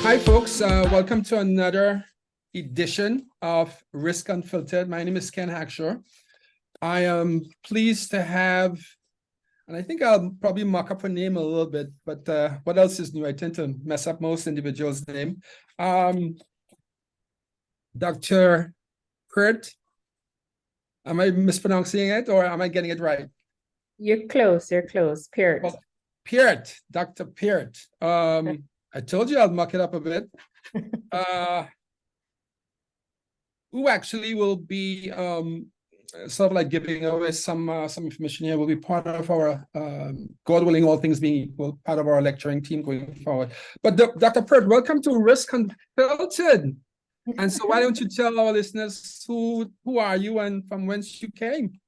Hi, folks. Welcome to another edition of Risks Unfiltered. My name is Ken Hackshaw. I am pleased to have, and I think I'll probably muck up her name a little bit, but what else is new? I tend to mess up most individuals' name. Dr. Peart. Am I mispronouncing it or am I getting it right? You're close. Peart. Well, Peart, Dr. Peart. I told you I'll muck it up a bit. Who actually will be sort of like giving away some information here, will be part of our, God willing, all things being equal, part of our lecturing team going forward. But Dr. Peart, welcome to Risks Unfiltered. And so why don't you tell our listeners who are you and from whence you came?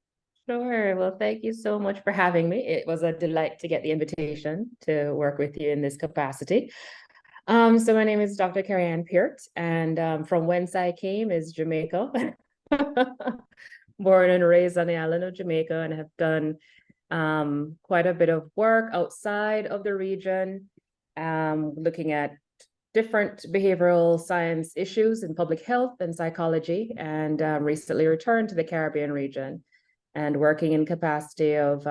Sure. Well, thank you so much for having me. It was a delight to get the invitation to work with you in this capacity. So my name is Dr. Kerriann Peart, and from whence I came is Jamaica. Born and raised on the island of Jamaica, and have done quite a bit of work outside of the region, looking at different behavioral science issues in public health and psychology, and recently returned to the Caribbean region and working in capacity of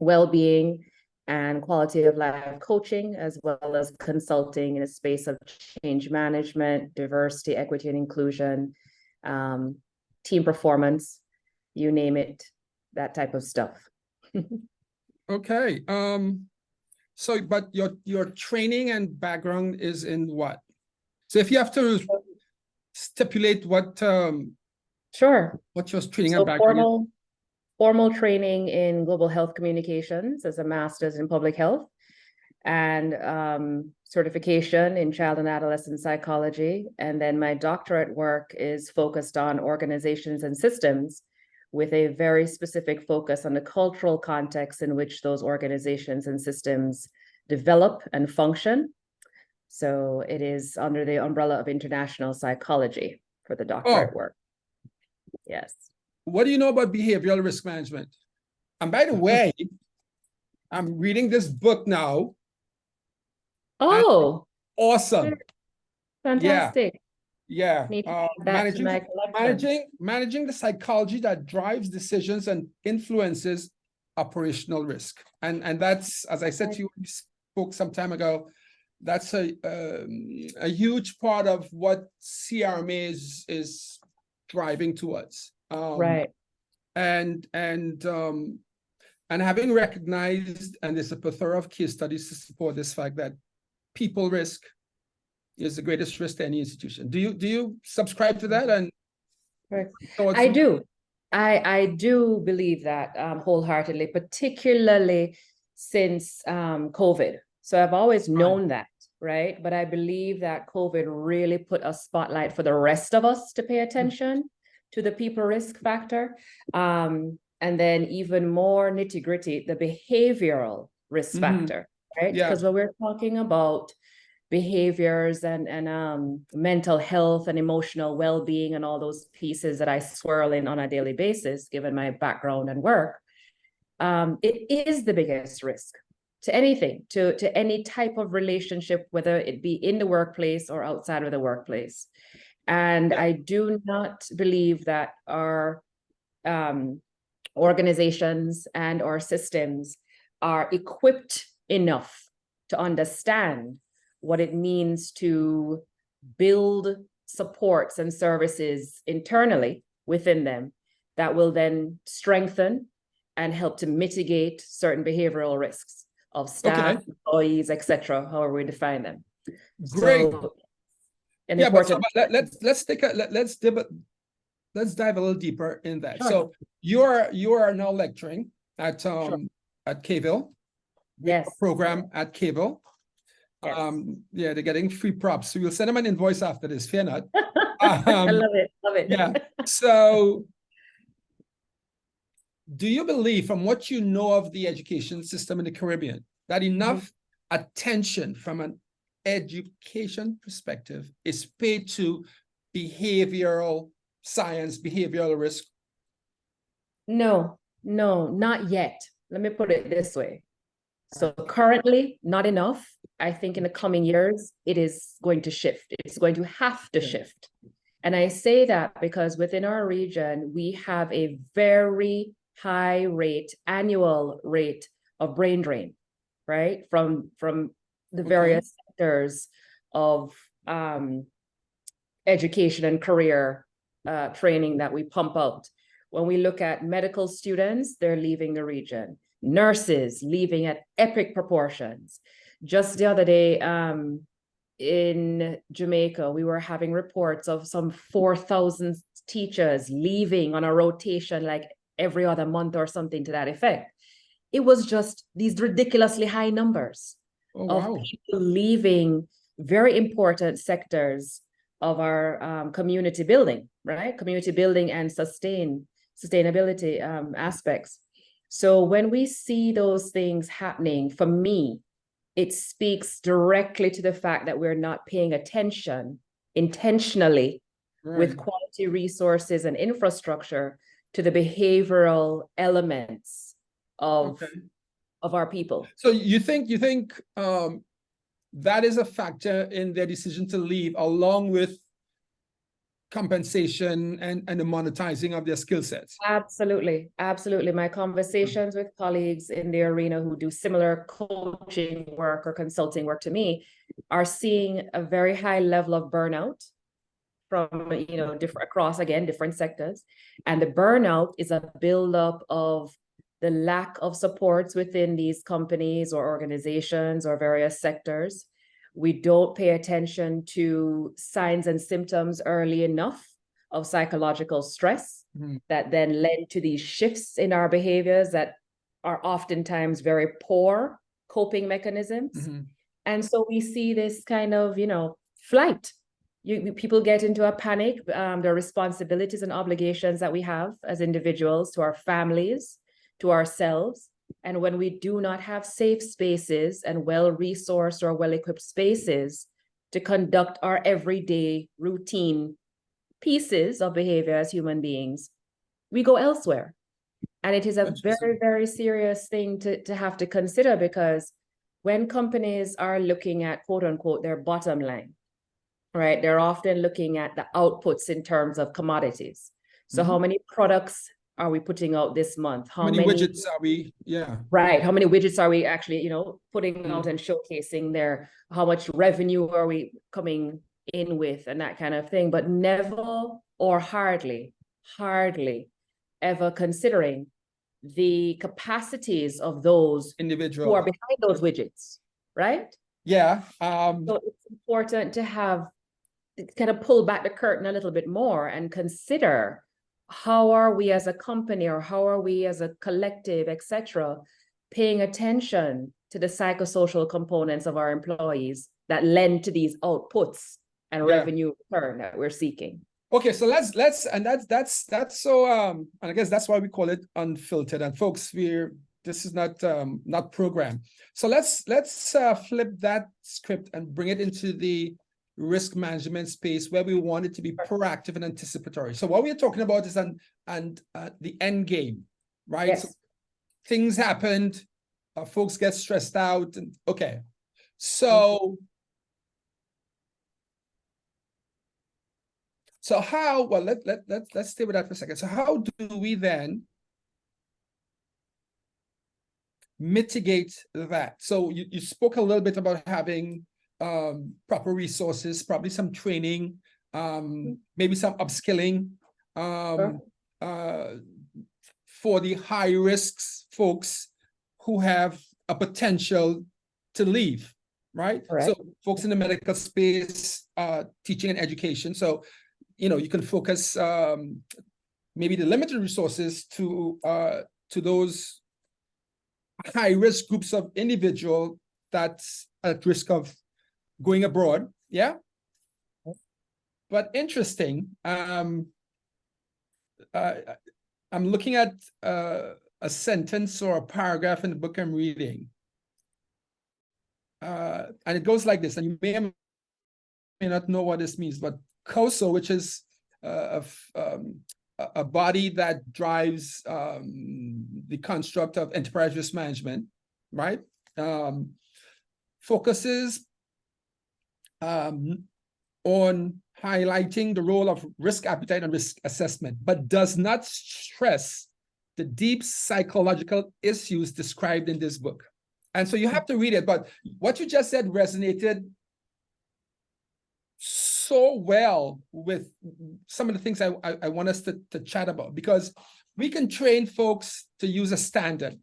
well-being and quality of life coaching, as well as consulting in a space of change management, diversity, equity, and inclusion, team performance, you name it, that type of stuff. Okay. So, but your training and background is in what? So if you have to stipulate what Sure. what your training So and background is. Formal training in global health communications as a master's in public health, and certification in child and adolescent psychology. And then my doctorate work is focused on organizations and systems, with a very specific focus on the cultural context in which those organizations and systems develop and function. So it is under the umbrella of international psychology for the doctorate work. Yes. What do you know about behavioral risk management? And by the way, I'm reading this book now. Oh, awesome. Fantastic. Yeah. Need to add that to my collection. Managing the psychology that drives decisions and influences operational risk. And that's, as I said to you, we spoke some time ago, that's a huge part of what CRMA is driving towards. Right. And having recognized, and there's a plethora of case studies to support this fact, that people risk is the greatest risk to any institution. Do you subscribe to that? And I do. I do believe that wholeheartedly, particularly since COVID. So I've always known that, right? But I believe that COVID really put a spotlight for the rest of us to pay attention to the people risk factor. And then even more nitty gritty, the behavioral risk factor, right? Because when we're talking about behaviors and mental health and emotional well-being and all those pieces that I swirl in on a daily basis, given my background and work, it is the biggest risk to anything, to any type of relationship, whether it be in the workplace or outside of the workplace. And I do not believe that our organizations and our systems are equipped enough to understand what it means to build supports and services internally within them that will then strengthen and help to mitigate certain behavioral risks of staff, employees, etc., however we define them. Great. So, but let's dive a little deeper in that. Sure. So you are now lecturing at at Kville. Yes. Program at Kville. Yes. Yeah, they're getting free props. So we'll send them an invoice after this, fear not. I love it. Yeah. So do you believe, from what you know of the education system in the Caribbean, that enough attention from an education perspective is paid to behavioral science, behavioral risk? No, not yet. Let me put it this way. So currently, not enough. I think in the coming years, it is going to shift. It's going to have to shift. And I say that because within our region, we have a very high rate, annual rate of brain drain, right? From the various sectors of education and career training that we pump out. When we look at medical students, they're leaving the region. Nurses leaving at epic proportions. Just the other day, in Jamaica, we were having reports of some 4,000 teachers leaving on a rotation like every other month or something to that effect. It was just these ridiculously high numbers of people leaving very important sectors of our community building, right? Community building and sustainability aspects. So when we see those things happening, for me, it speaks directly to the fact that we're not paying attention intentionally with quality resources and infrastructure to the behavioral elements of our people. So you think that is a factor in their decision to leave, along with compensation and the monetizing of their skill sets? Absolutely. Absolutely. My conversations with colleagues in the arena who do similar coaching work or consulting work to me are seeing a very high level of burnout from, different sectors. And the burnout is a buildup of the lack of supports within these companies or organizations or various sectors. We don't pay attention to signs and symptoms early enough of psychological stress that then led to these shifts in our behaviors that are oftentimes very poor coping mechanisms. And so we see this kind of, flight. People get into a panic. The responsibilities and obligations that we have as individuals to our families, to ourselves. And when we do not have safe spaces and well-resourced or well-equipped spaces to conduct our everyday routine pieces of behavior as human beings, we go elsewhere. And it is a very, very serious thing to have to consider, because when companies are looking at, quote unquote, their bottom line, right, they're often looking at the outputs in terms of commodities. So how many products are we putting out this month? How many widgets are we? Right. How many widgets are we actually, putting out and showcasing there? How much revenue are we coming in with and that kind of thing? But never or hardly ever considering the capacities of those individuals who are behind those widgets, right? So it's important to have kind of pull back the curtain a little bit more and consider, how are we as a company, or how are we as a collective, etc., paying attention to the psychosocial components of our employees that lend to these outputs and revenue return that we're seeking? Okay, so let's and that's so and I guess that's why we call it unfiltered. And folks, this is not program. So let's flip that script and bring it into the risk management space, where we want it to be proactive and anticipatory. So what we're talking about is the end game, right? Yes. So things happened, folks get stressed out, and so so how, well, let's stay with that for a second. So how do we then mitigate that? So you spoke a little bit about having proper resources, probably some training, maybe some upskilling for the high risks folks who have a potential to leave, right? So folks in the medical space, teaching and education. So, you can focus maybe the limited resources to those high risk groups of individual that's at risk of going abroad. But interesting, I'm looking at a sentence or a paragraph in the book I'm reading, and it goes like this, and you may or may not know what this means, but COSO, which is a body that drives the construct of enterprise risk management, right? focuses on highlighting the role of risk appetite and risk assessment, but does not stress the deep psychological issues described in this book. And so you have to read it, but what you just said resonated so well with some of the things I want us to chat about, because we can train folks to use a standard,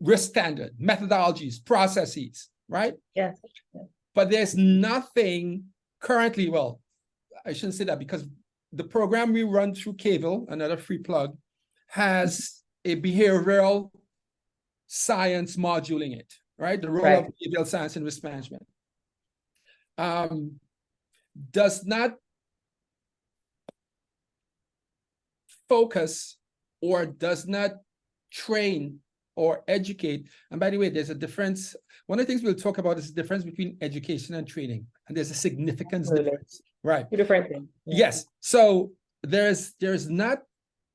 risk standard, methodologies, processes, right? Yes. But there's nothing currently, well, I shouldn't say that, because the program we run through Cable, another free plug, has a behavioral science module in it, right? The role of behavioral science in risk management. Does not focus or does not train or educate. And by the way, there's a difference. One of the things we'll talk about is the difference between education and training. And there's a significant difference, right? Two different things. Yes. So there's not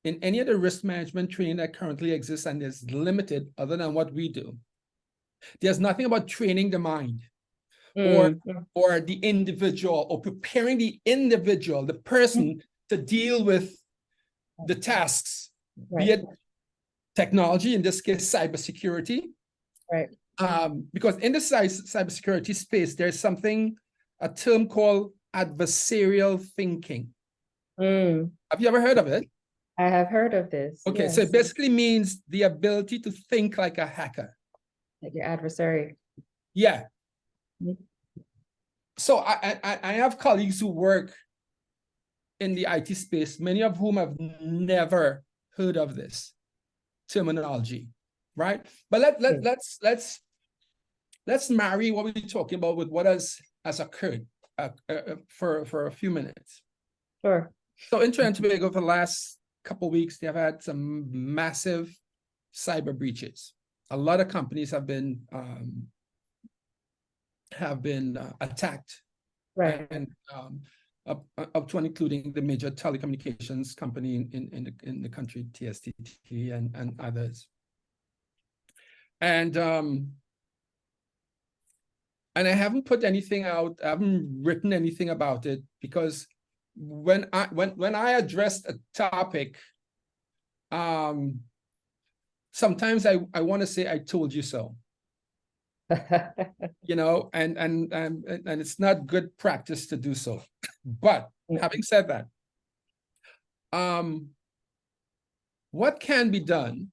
in any of the risk management training that currently exists, and is limited other than what we do. There's nothing about training the mind or the individual, or preparing the individual, the person, to deal with the tasks, be it technology, in this case, cybersecurity. Right. Because in the cybersecurity space, there's a term called adversarial thinking. Have you ever heard of it? I have heard of this. Okay, yes. so it basically means the ability to think like a hacker. Like your adversary. Yeah. So I have colleagues who work in the IT space, many of whom have never heard of this terminology, right? But let's marry what we're talking about with what has occurred for a few minutes. Sure. So in Trinidad and Tobago, for the last couple of weeks, they have had some massive cyber breaches. A lot of companies have been attacked, right? And up to and including the major telecommunications company in the country, TSTT, and others. And I haven't put anything out. I haven't written anything about it, because when I addressed a topic, sometimes I want to say I told you so. You know, and it's not good practice to do so. But having said that, what can be done,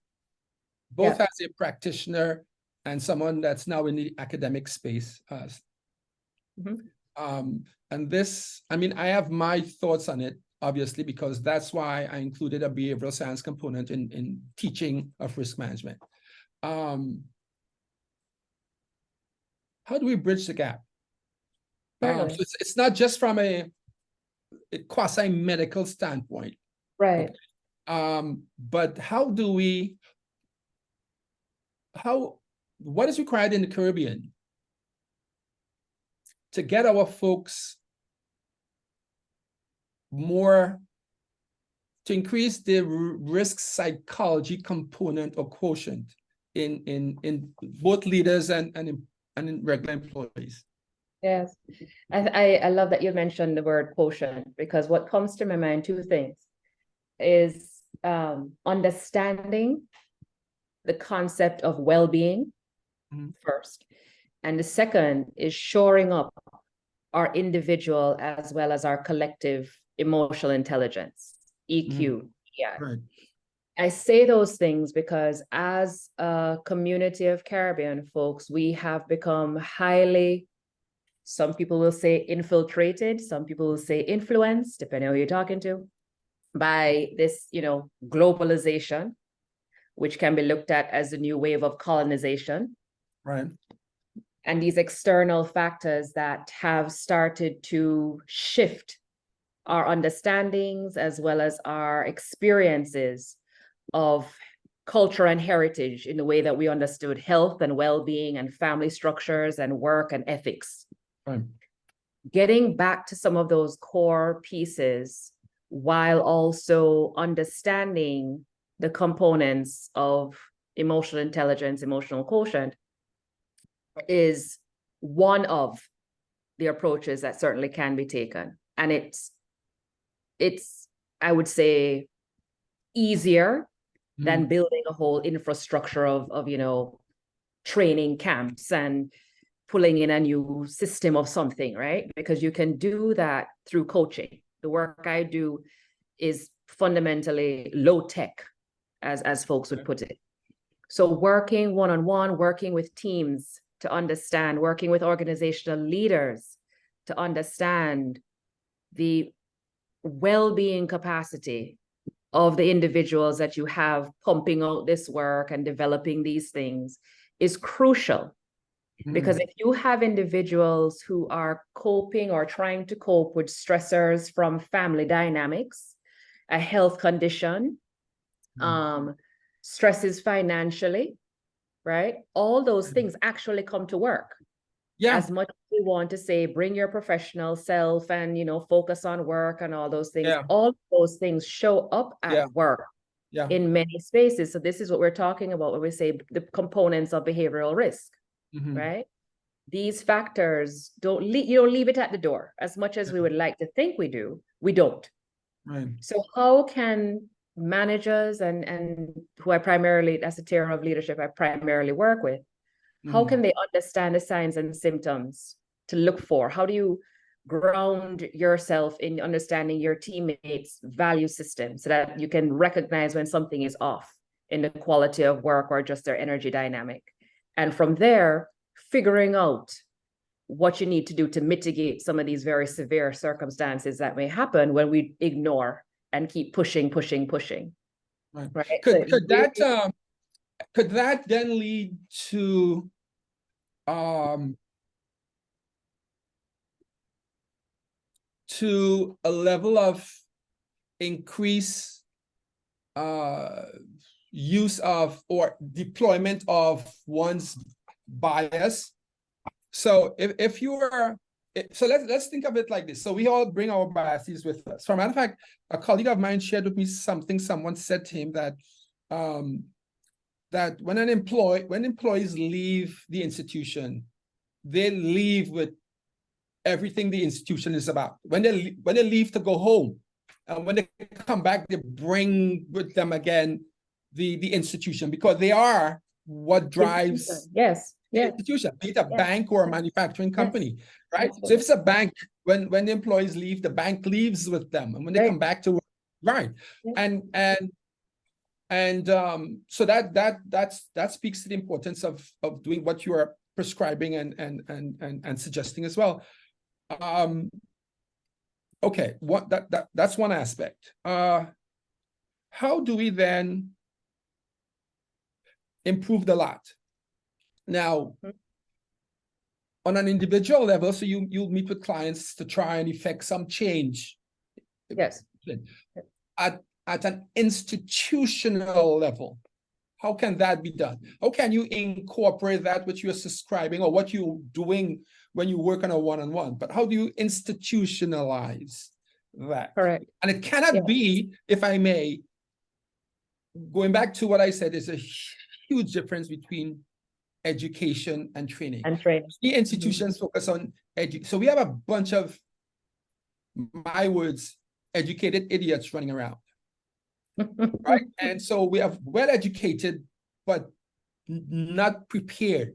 both as a practitioner and someone that's now in the academic space? And this, I mean, I have my thoughts on it, obviously, because that's why I included a behavioral science component in teaching of risk management. How do we bridge the gap? So it's not just from a quasi-medical standpoint. Right. But what is required in the Caribbean to get our folks to increase the risk psychology component or quotient in both leaders and in regular employees? Yes, I love that you mentioned the word quotient, because what comes to my mind, two things, is understanding the concept of well-being first, and the second is shoring up our individual as well as our collective emotional intelligence, EQ. Yeah. Right. I say those things because as a community of Caribbean folks, we have become highly, some people will say infiltrated, some people will say influenced, depending on who you're talking to, by this, globalization, which can be looked at as a new wave of colonization. Right. And these external factors that have started to shift our understandings as well as our experiences of culture and heritage in the way that we understood health and well-being and family structures and work and ethics. Right. Getting back to some of those core pieces while also understanding the components of emotional intelligence, emotional quotient, is one of the approaches that certainly can be taken. And it's, I would say, easier than building a whole infrastructure of, you know, training camps and pulling in a new system of something, right? Because you can do that through coaching. The work I do is fundamentally low tech, as folks would put it. So working one-on-one, working with teams to understand, working with organizational leaders to understand the well-being capacity of the individuals that you have pumping out this work and developing these things is crucial. Because if you have individuals who are coping or trying to cope with stressors from family dynamics, a health condition, stresses financially, right? All those things actually come to work. Yeah. As much as we want to say, bring your professional self and, you know, focus on work and all those things, all those things show up at work in many spaces. So this is what we're talking about when we say the components of behavioral risk, right? These factors you don't leave it at the door. As much as we would like to think we do, we don't. Right. So how can managers and who I primarily, as a tier of leadership, I primarily work with, how can they understand the signs and symptoms to look for? How do you ground yourself in understanding your teammates' value system so that you can recognize when something is off in the quality of work or just their energy dynamic? And from there, figuring out what you need to do to mitigate some of these very severe circumstances that may happen when we ignore and keep pushing. Right? Could that then lead to a level of increased use of or deployment of one's bias? So if you are, so let's think of it like this. So we all bring our biases with us. For a matter of fact, a colleague of mine shared with me something someone said to him that that when employees leave the institution, they leave with everything the institution is about. When they leave to go home, and when they come back, they bring with them again the institution, because they are what drives the institution, be it a bank or a manufacturing company, right? So if it's a bank, when the employees leave, the bank leaves with them, and when they come back to work, right? And so that speaks to the importance of doing what you are prescribing and suggesting as well. Okay, that's one aspect. How do we then improve the lot? Now, on an individual level, so you'll meet with clients to try and effect some change. Yes. At an institutional level, how can that be done? How can you incorporate that which you're subscribing or what you're doing when you work on a one-on-one? But how do you institutionalize that? Correct. And it cannot be, if I may, going back to what I said, there's a huge difference between education and training. The institutions focus on so we have a bunch of, my words, educated idiots running around. Right? And so we have well-educated, but not prepared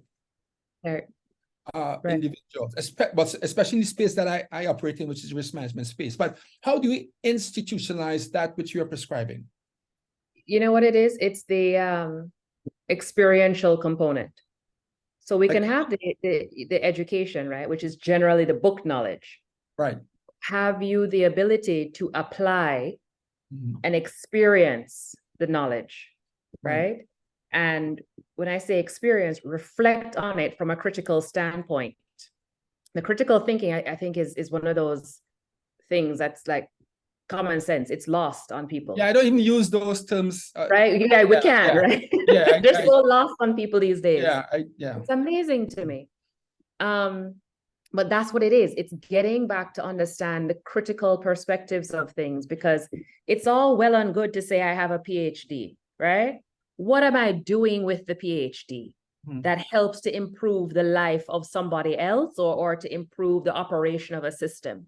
individuals, especially in the space that I operate in, which is risk management space. But how do we institutionalize that which you are prescribing? You know what it is? It's the experiential component. So we can have the education, right, which is generally the book knowledge. Right. Have you the ability to apply and experience the knowledge, right? And when I say experience, reflect on it from a critical standpoint. The critical thinking, I think, is one of those things that's like common sense. It's lost on people. Yeah, I don't even use those terms. Right? Yeah, we can, right? Yeah, they're so lost on people these days. Yeah. It's amazing to me. But that's what it is. It's getting back to understand the critical perspectives of things, because it's all well and good to say I have a PhD, right? What am I doing with the PhD? that helps to improve the life of somebody else or to improve the operation of a system.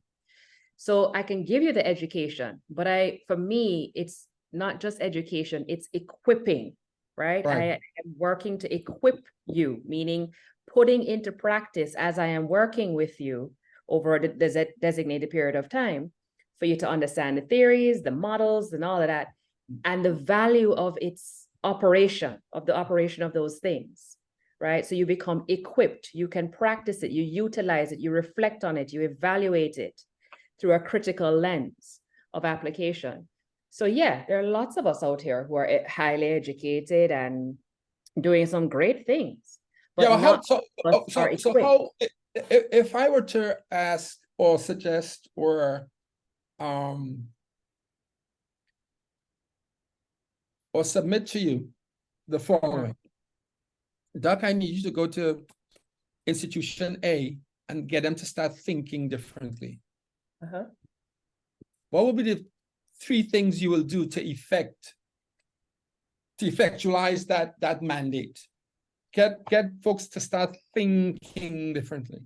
So I can give you the education, but for me, it's not just education, it's equipping, right? I am working to equip you, meaning putting into practice as I am working with you over a designated period of time for you to understand the theories, the models, and all of that, and the value of its operation, of the operation of those things, right? So you become equipped, you can practice it, you utilize it, you reflect on it, you evaluate it through a critical lens of application. So yeah, there are lots of us out here who are highly educated and doing some great things. But yeah, so how, if I were to ask or suggest or submit to you the following. Doc, I need you to go to institution A and get them to start thinking differently. What would be the 3 things you will do to effectualize that mandate? Get folks to start thinking differently.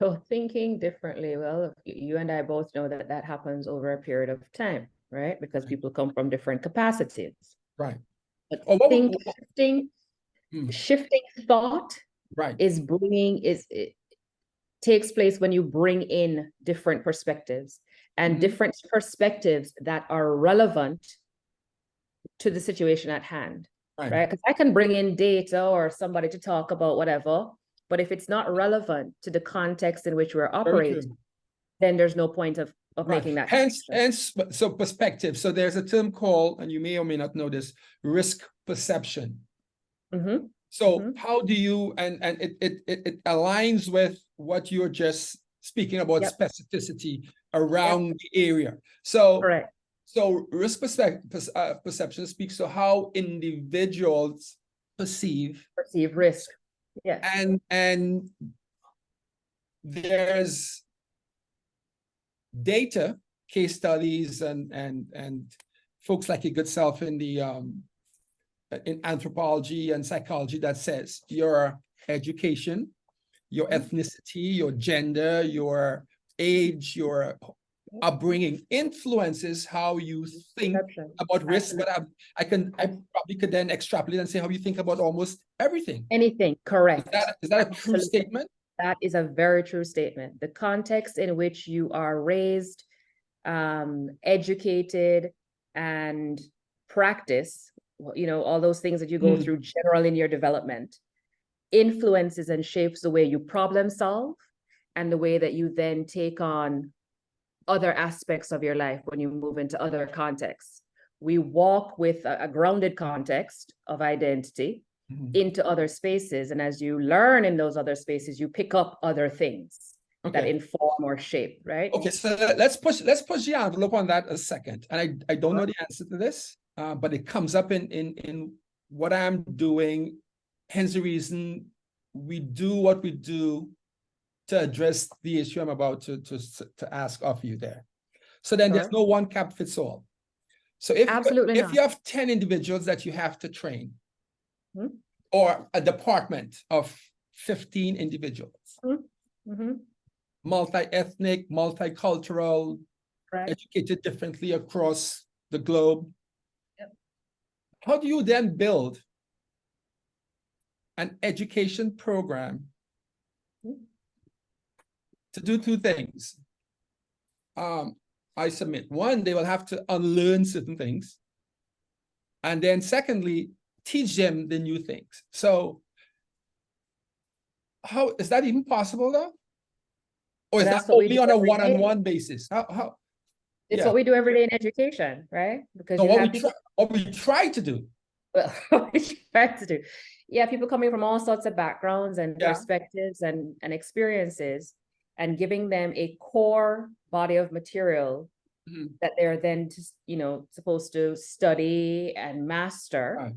So thinking differently, well, you and I both know that that happens over a period of time, right? Because people come from different capacities. Right. But shifting thought takes place when you bring in different perspectives and different perspectives that are relevant to the situation at hand, right? Because I can bring in data or somebody to talk about whatever, but if it's not relevant to the context in which we're operating, then there's no point of making that. Hence, so perspective. So there's a term called, and you may or may not know this, risk perception. So how do you, and it aligns with what you're just speaking about, specificity around the area. So, so risk perception speaks to how individuals perceive risk. And there's data, case studies, and folks like your good self in the in anthropology and psychology that says your education, your ethnicity, your gender, your age, your upbringing influences how you think about risk. But I probably could then extrapolate and say how you think about almost everything. Anything, correct. Is that a true statement? That is a very true statement. The context in which you are raised, educated, and practice, all those things that you go through generally in your development, influences and shapes the way you problem solve and the way that you then take on other aspects of your life when you move into other contexts. We walk with a grounded context of identity into other spaces. And as you learn in those other spaces, you pick up other things that inform or shape, right? Okay, so let's push the envelope on that a second. And I don't know the answer to this, but it comes up in what I'm doing. Hence the reason we do what we do to address the issue I'm about to ask of you there. So then there's no one cap fits all. So if you have 10 individuals that you have to train, or a department of 15 individuals, multi-ethnic, multicultural, educated differently across the globe, how do you then build an education program to do 2 things? I submit. One, they will have to unlearn certain things. And then secondly, teach them the new things. So how is that even possible though? Or is that only on a one-on-one basis? How? It's what we do every day in education, right? Because what we try to do. Well, what we try to do. Yeah, people coming from all sorts of backgrounds and perspectives and experiences, and giving them a core body of material that they're then supposed to study and master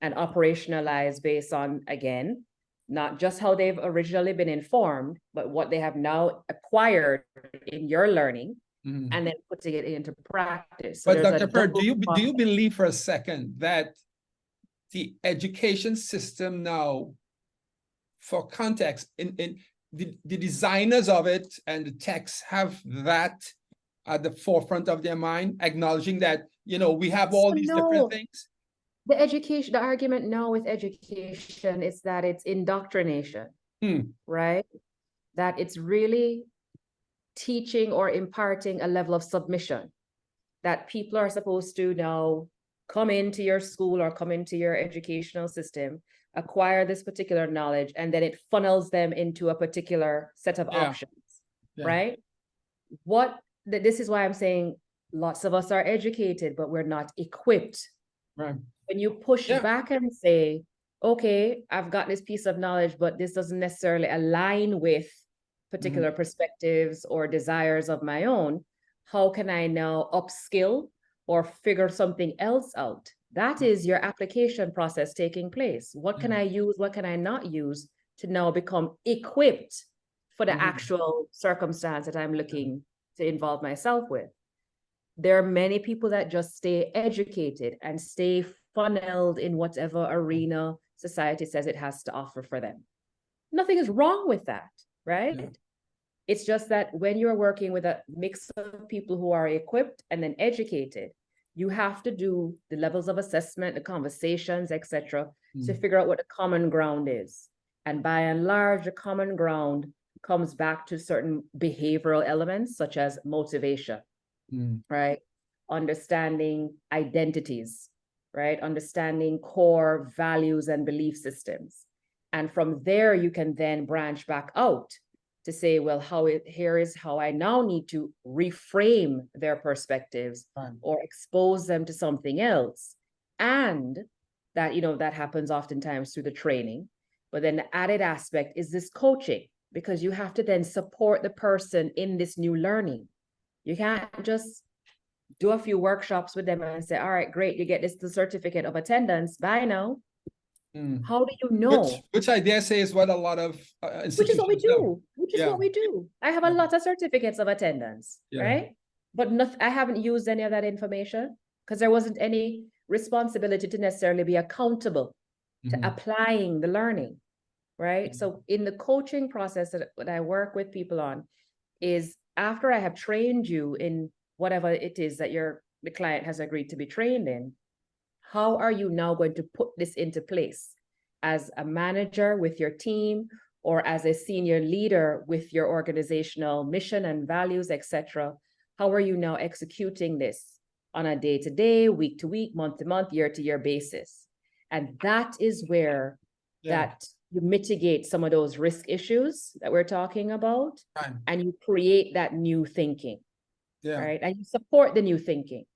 and operationalize based on, again, not just how they've originally been informed, but what they have now acquired in your learning, and then putting it into practice. So but Dr. Peart, do you believe for a second that the education system now, for context, in the designers of it and the techs have that at the forefront of their mind, acknowledging that, you know, we have all these different things? The argument now with education is that it's indoctrination, right? That it's really teaching or imparting a level of submission, that people are supposed to now come into your school or come into your educational system, acquire this particular knowledge, and then it funnels them into a particular set of options, right? This is why I'm saying lots of us are educated, but we're not equipped. Right. When you push back and say, okay, I've got this piece of knowledge, but this doesn't necessarily align with particular perspectives or desires of my own, how can I now upskill or figure something else out? That is your application process taking place. What can I use? What can I not use to now become equipped for the actual circumstance that I'm looking to involve myself with? There are many people that just stay educated and stay funneled in whatever arena society says it has to offer for them. Nothing is wrong with that, right? Yeah. It's just that when you're working with a mix of people who are equipped and then educated, you have to do the levels of assessment, the conversations, etc., to figure out what the common ground is. And by and large, the common ground comes back to certain behavioral elements, such as motivation, right? Understanding identities, right? Understanding core values and belief systems. And from there, you can then branch back out to say, well, here is how I now need to reframe their perspectives or expose them to something else. And that, you know, that happens oftentimes through the training. But then the added aspect is this coaching, because you have to then support the person in this new learning. You can't just do a few workshops with them and say, all right, great, you get the certificate of attendance, bye now. How do you know? Which I dare say is what a lot of institutions Which is what we do. do. Which is what we do. I have a lot of certificates of attendance, right? But I haven't used any of that information because there wasn't any responsibility to necessarily be accountable to applying the learning, right? So in the coaching process that I work with people on is after I have trained you in whatever it is that the client has agreed to be trained in, how are you now going to put this into place as a manager with your team or as a senior leader with your organizational mission and values, etc.? How are you now executing this on a day-to-day, week-to-week, month-to-month, year-to-year basis? And that is where that you mitigate some of those risk issues that we're talking about, and you create that new thinking, right? And you support the new thinking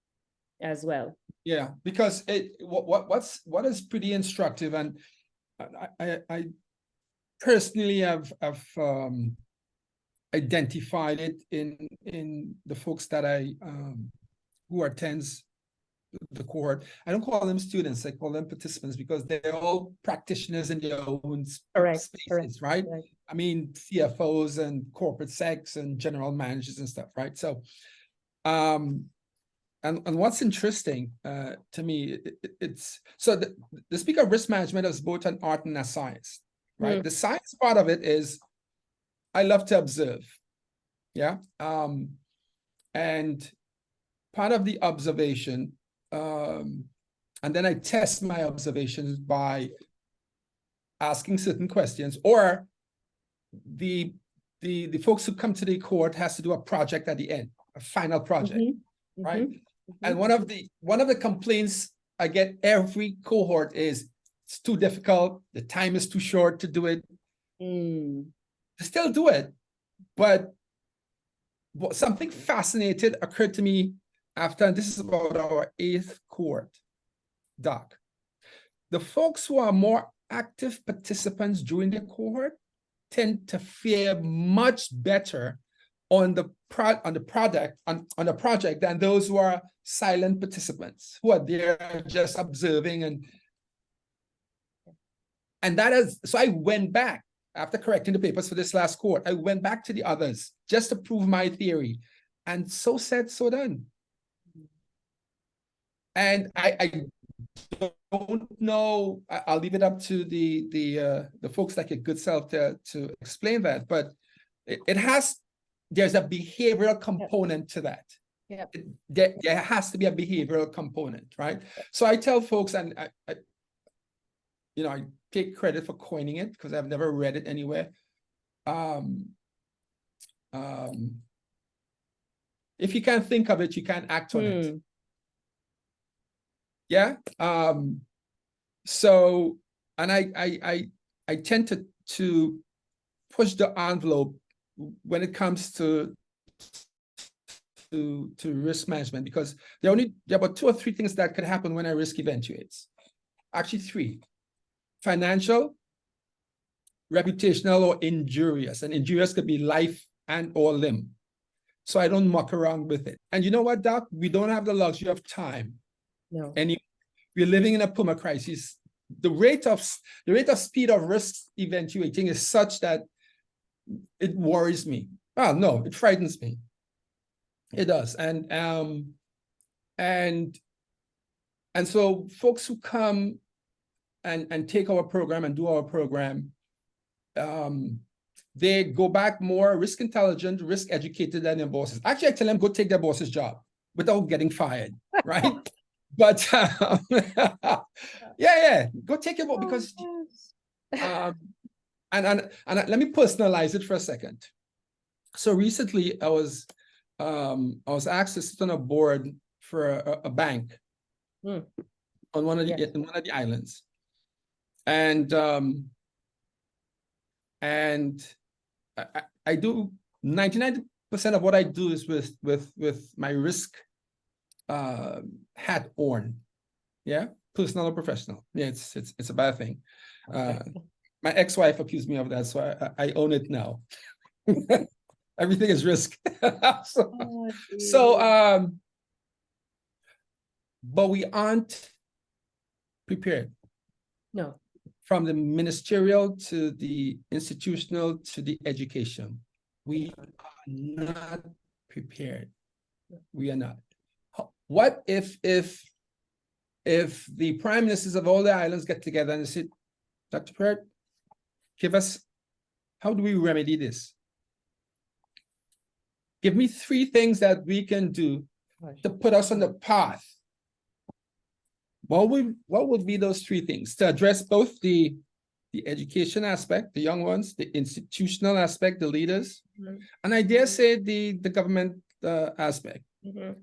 as well. Yeah, because what is pretty instructive, and I personally have identified it in the folks that I who attends the cohort. I don't call them students, I call them participants, because they're all practitioners in their own spaces, right? I mean, CFOs and corporate secs and general managers and stuff, right? So and what's interesting to me, it's so the speak of risk management is both an art and a science, right? The science part of it is I love to observe, and part of the observation, and then I test my observations by asking certain questions, or the folks who come to the cohort has to do a project at the end, a final project, right? And one of the complaints I get every cohort is it's too difficult, the time is too short to do it. To still do it, but something fascinating occurred to me after, and this is about our 8th cohort, Doc. The folks who are more active participants during the cohort tend to fare much better on the project than those who are silent participants, who are there just observing. And that is, so I went back after correcting the papers for this last cohort. I went back to the others just to prove my theory, and so said, so done. And I don't know. I'll leave it up to the folks like your good self to explain that. But there's a behavioral component to that. Yeah. There has to be a behavioral component, right? So I tell folks, and I take credit for coining it because I've never read it anywhere. If you can't think of it, you can't act on it. Yeah. So, and I tend to push the envelope when it comes to risk management, because there are about 2 or 3 things that could happen when a risk eventuates. Actually 3: financial, reputational, or injurious. And injurious could be life and or limb. So I don't muck around with it. And you know what, Doc? We don't have the luxury of time. No. We're living in a PUMA crisis. The rate of speed of risk eventuating is such that it worries me. Oh no, it frightens me. It does. And so folks who come and take our program and do our program, they go back more risk intelligent, risk educated than their bosses. Actually, I tell them go take their boss's job without getting fired, right? But go take your boss, because and let me personalize it for a second. So recently, I was asked to sit on a board for a bank on one of the islands, and I do 99% of what I do is with my risk hat on. Yeah, personal or professional. Yeah, it's a bad thing. My ex-wife accused me of that, so I own it now. Everything is risk. But we aren't prepared. No. From the ministerial to the institutional to the education, we are not prepared. We are not. What if the prime ministers of all the islands get together and say, Dr. Peart, how do we remedy this? Give me 3 things that we can do to put us on the path. What would be those 3 things to address both the education aspect, the young ones, the institutional aspect, the leaders, and I dare say the government aspect. And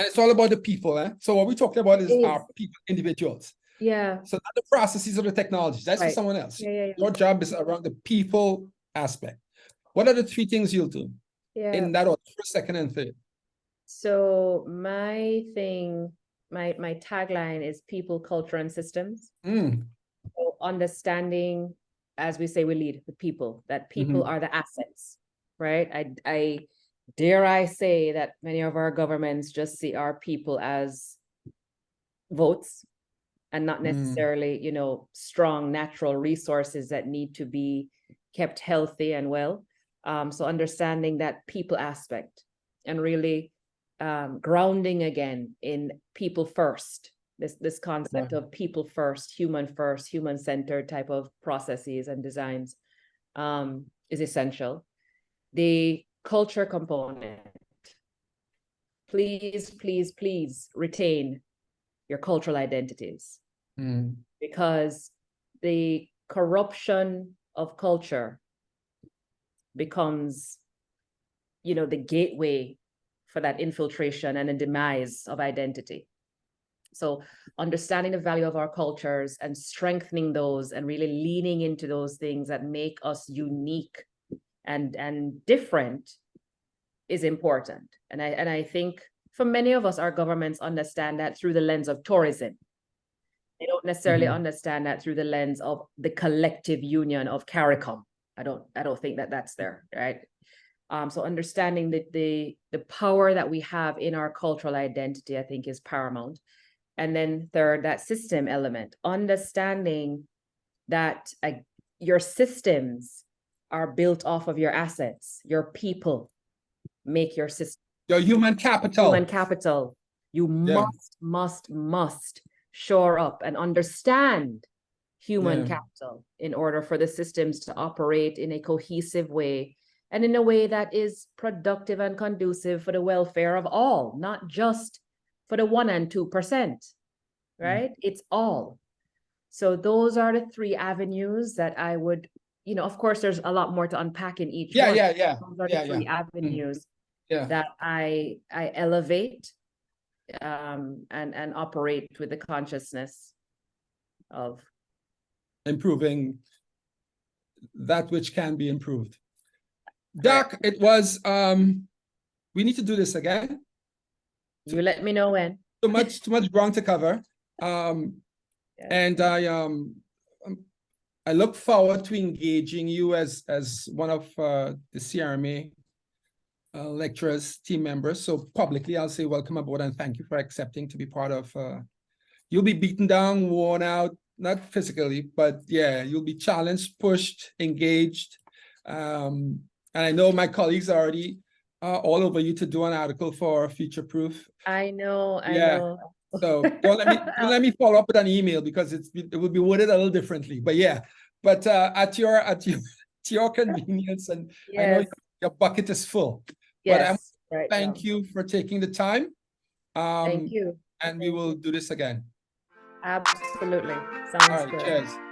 it's all about the people. So what we're talking about is our people, individuals. Yeah. So not the processes or the technologies. That's for someone else. Your job is around the people aspect. What are the 3 things you'll do? In that order, first, second, and third. So my tagline is people, culture, and systems. So understanding, as we say, we lead with people, that people are the assets, right? I dare I say that many of our governments just see our people as votes and not necessarily, strong natural resources that need to be kept healthy and well. So understanding that people aspect and really grounding again in people first, this concept of people first, human-centered type of processes and designs is essential. The culture component, please retain your cultural identities, because the corruption of culture becomes, the gateway for that infiltration and a demise of identity. So understanding the value of our cultures and strengthening those and really leaning into those things that make us unique and different is important. And I think for many of us, our governments understand that through the lens of tourism. They don't necessarily understand that through the lens of the collective union of CARICOM. I don't think that that's there, right? So understanding the power that we have in our cultural identity, I think, is paramount. And then third, that system element, understanding that your systems are built off of your assets. Your people make your system. Your human capital. Human capital. You must shore up and understand human Yeah. capital in order for the systems to operate in a cohesive way and in a way that is productive and conducive for the welfare of all, not just for the 1% and 2%, right? It's all. So those are the three avenues that I would, of course, there's a lot more to unpack in each one. Yeah. Those are the three avenues that I elevate and operate with the consciousness of improving that which can be improved. Doc, it was we need to do this again. You let me know when. Too much ground to cover. And I look forward to engaging you as one of the CRMA lecturers, team members. So publicly, I'll say welcome aboard and thank you for accepting to be part of. You'll be beaten down, worn out, not physically, but yeah, you'll be challenged, pushed, engaged. And I know my colleagues are already all over you to do an article for Future Proof. I know. So don't let me follow up with an email because it will be worded a little differently. But yeah, but at your convenience, and I know your bucket is full. Yes, but thank you for taking the time. Thank you. And we will do this again. Absolutely. Sounds good. Cheers.